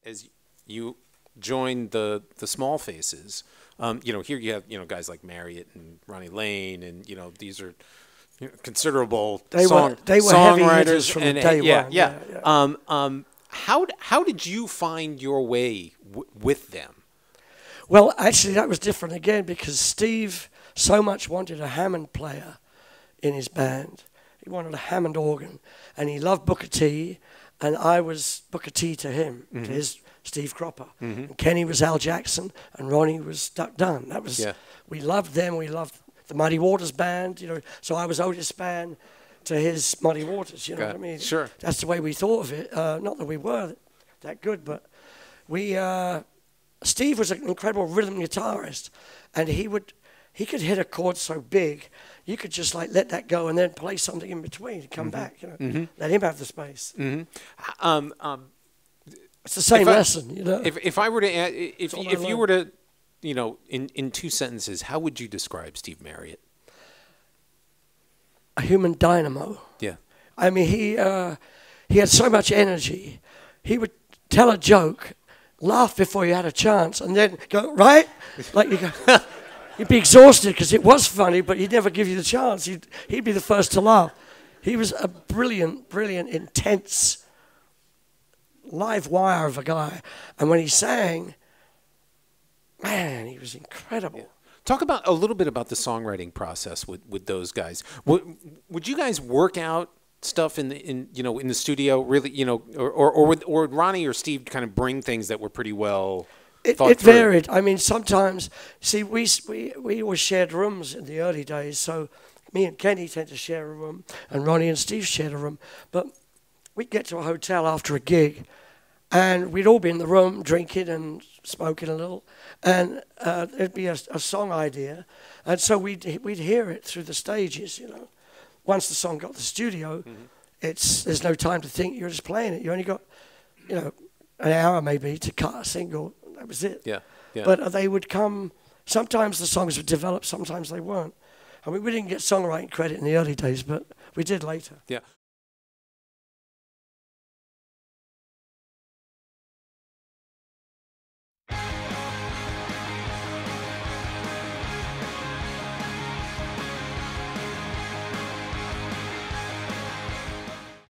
as you joined the small faces, you know, here you have, you know, guys like Marriott and Ronnie Lane, and, you know, these are, you know, considerable they were heavy hitters from day one. Yeah. How did you find your way with them? Well, actually, that was different again because Steve so much wanted a Hammond player in his band. He wanted a Hammond organ, and he loved Booker T, and I was Booker T to him, to his Steve Cropper. And Kenny was Al Jackson, and Ronnie was Duck Dunn. That was we loved them. We loved the Muddy Waters band, you know. So I was Otis Spann to his Muddy Waters. You know what I mean? Sure. That's the way we thought of it. Not that we were that good, but we. Steve was an incredible rhythm guitarist, and he could hit a chord so big, you could just like let that go and then play something in between and come back. You know, let him have the space. It's the same lesson, you know. If I were to if you were to, you know, in 2 sentences, how would you describe Steve Marriott? A human dynamo. Yeah. I mean, he had so much energy. He would tell a joke, laugh before you had a chance, and then go, right? Like you go, you'd be exhausted because it was funny, but he'd never give you the chance. He'd be the first to laugh. He was a brilliant, intense, live wire of a guy. And when he sang, man, he was incredible. Yeah. Talk about a little bit about the songwriting process with those guys. Would you guys work out stuff in the studio, really, you know, or would Ronnie or Steve kind of bring things that were pretty well thought it through? varied. I mean, sometimes, see, we always shared rooms in the early days, so me and Kenny tend to share a room, and Ronnie and Steve shared a room, but we'd get to a hotel after a gig, and we'd all be in the room drinking and smoking a little, and there'd be a song idea, and so we'd hear it through the stages, you know. Once the song got to the studio, there's no time to think. You're just playing it. You only got, you know, an hour maybe to cut a single. That was it. Yeah. But they would come. Sometimes the songs would develop. Sometimes they weren't. I mean, we didn't get songwriting credit in the early days, but we did later. Yeah.